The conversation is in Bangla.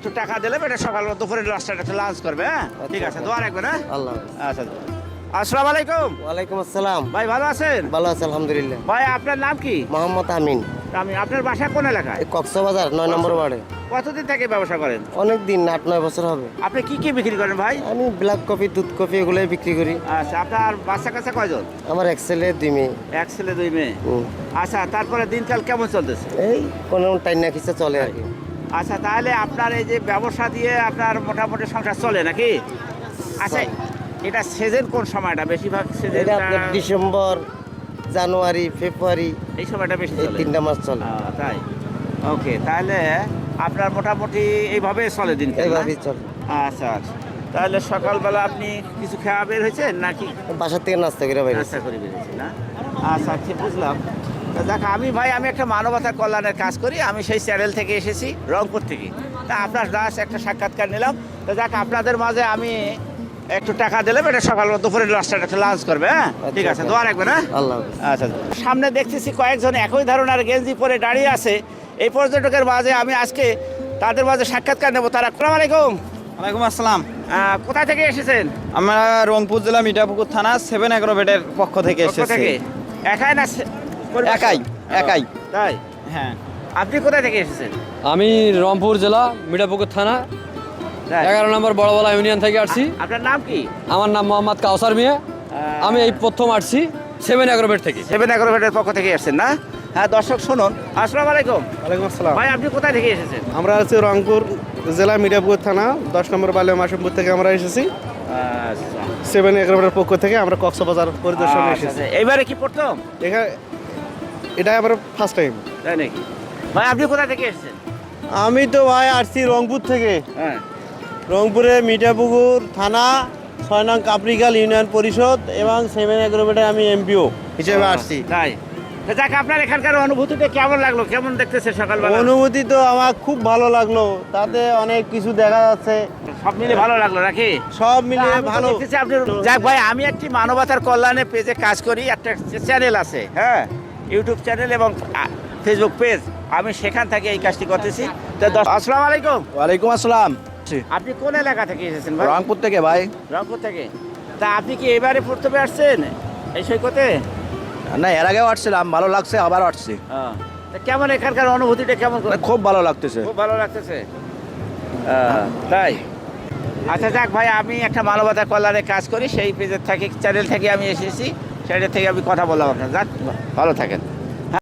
একটু টাকা দিলে এটা সকালবেলা দুপুরে নাস্তাটা একটু লাঞ্চ করবে, হ্যাঁ? ঠিক আছে, দোয়া রাখবেন, হ্যাঁ? আল্লাহ আচ্ছা, আসসালামু আলাইকুম। ওয়ালাইকুম আসসালাম। ভাই ভালো আছেন? ভালো আছে আলহামদুলিল্লাহ। ভাই আপনার নাম কি? মোহাম্মদ আমিন। আপনার বাসা কোন এলাকায়? কক্সবাজার ৯ নম্বর ওয়ার্ডে। কতদিন থেকে ব্যবসা করেন? অনেক দিন, ৮-৯ বছর হবে। আপনি কি কি বিক্রি করেন ভাই? আমি ব্ল্যাক কফি, দুধ কফি এগুলোই বিক্রি করি। আচ্ছা, আপনার বাচ্চা কাছে কয়জন? আমার এক ছেলে 2 মেয়ে। এক ছেলে 2 মেয়ে। হুম। আচ্ছা, তারপরে দিনকাল কেমন চলতেছে? এই কোনো টাইম না কিছু চলে আর কি। আচ্ছা, তাহলে আপনার এই যে ব্যবসা দিয়ে আপনার মোটামুটি সংসার চলে নাকি? আচ্ছা, এটা সিজন কোন সময়টা বেশিরভাগ সিজন? এটা আপনার ডিসেম্বর, জানুয়ারি, ফেব্রুয়ারি এই সময়টা বেশি এই চলে। 3টা মাস চলে। তাই, ওকে, তাহলে আপনার মোটামুটি এইভাবে চলে দিন এইভাবেই চলে। আচ্ছা আচ্ছা, তাহলে সকালবেলা আপনি কিছু খাওয়া বের হয়েছেন নাকি? বাসার থেকে নাস্তা করে বাইরে। নাস্তা করে বেরিয়েছেন না? আচ্ছা, ঠিক বুঝলাম। তা দেখ, আমি একটা মানবতার কল্যাণের কাজ করি। আমি সেই চ্যানেল থেকে এসেছি, রংপুর থেকে। তা আপনার লাস্ট একটা সাক্ষাৎকার নিলাম। তো দেখ, আপনাদের মাঝে আমি একটু টাকা দিলাম, এটা সকালবেলা দুপুরে নাস্তাটা একটু লাঞ্চ করবে, হ্যাঁ? ঠিক আছে, দোয়া রাখবেন, হ্যাঁ? আল্লাহ। আচ্ছা, সামনে দেখতেছি কয়েকজন একই ধরনের গেঞ্জি পরে দাঁড়িয়ে আছে। এই পর্যটকের মাঝে আমি আজকে তাদের মাঝে সাক্ষাৎকার নেব। তারা, আসসালামু আলাইকুম। ওয়ালাইকুম আসসালাম। কোথা থেকে এসেছেন? আমরা রংপুর জেলা মিঠাপুকুর থানা 7 এগ্রো বেডের পক্ষ থেকে পক্ষ এসেছি। থেকে একাই না একাই। তাই? হ্যাঁ। আপনি কোথা থেকে এসেছেন? আমি রংপুর জেলা মিঠাপুকুর থানা তাই? 11 নম্বর বড়বলা ইউনিয়ন থেকে আসছি। আপনার নাম কি? আমার নাম মোহাম্মদ কাউসার মিয়া। আমি এই প্রথম আসছি 7 এগ্রোবেট থেকে। 7 এগ্রোভেটের পক্ষ থেকে এসেছেন না? হ্যাঁ, দর্শক শুনুন। আসসালামু আলাইকুম। ওয়ালাইকুম আসসালাম। ভাই, আপনি কোথা থেকে এসেছেন? আমরা আছি রংপুর জেলা মিঠাপুকুর থানা 10 নম্বর বালিয়া মাসুমপুর থেকে আমরা এসেছি। আচ্ছা 7 এগ্রোভেটের পক্ষ থেকে আমরা কক্সবাজার পরিদর্শনে আচ্ছা, এসেছি। এইবারে কি প্রথম? এখানে এটা আমার ফার্স্ট টাইম। তাই নাকি? ভাই, আপনি কোথা থেকে এসেছেন? আমি তো ভাই আসছি রংপুর থেকে। হ্যাঁ। রংপুরে মিঠাপুকুর থানা 6 নং কাপরিকাল ইউনিয়ন পরিষদ এবং 7 এগ্রোবেটে আমি এমপিও হিসেবে আসছি। তাই? তা যাক, আপনার এখানকার অনুভূতিটা কেমন লাগলো? কেমন দেখতেছে সকালবেলা? অনুভূতি তো আমার খুব ভালো লাগলো, তাতে অনেক কিছু দেখা যাচ্ছে, সব মিলে ভালো লাগলো নাকি? সব মিলিয়ে আমি তো ভালো। দেখতেছি যাক ভাই, আমি একটি মানবতার কল্যাণে পেজে কাজ করি। একটা চ্যানেল আছে, হ্যাঁ, ইউটিউব চ্যানেল এবং ফেসবুক পেজ। আমি সেখান থেকে এই কাজটি করতেছি। আসসালামু আলাইকুম। ওয়ালাইকুম আসসালাম। আপনি কোন এলাকা থেকে এসেছেন ভাই? রংপুর থেকে ভাই। রংপুর থেকে। তা আপনি কি এবারে প্রথমে আসছেন এই সৈকতে? না, এর আগেও আসছিলাম, ভালো লাগছে, আবার আসছি। তা কেমন এখানকার অনুভূতিটা কেমন? খুব ভালো লাগতেছে। খুব ভালো লাগতেছে। তাই? আচ্ছা যাক ভাই, আমি একটা মানবতার কল্যাণে কাজ করি, সেই পেজের থেকে চ্যানেল থেকে আমি এসেছি, সেটা থেকে আমি কথা বললাম আপনার। যাক, ভালো থাকেন।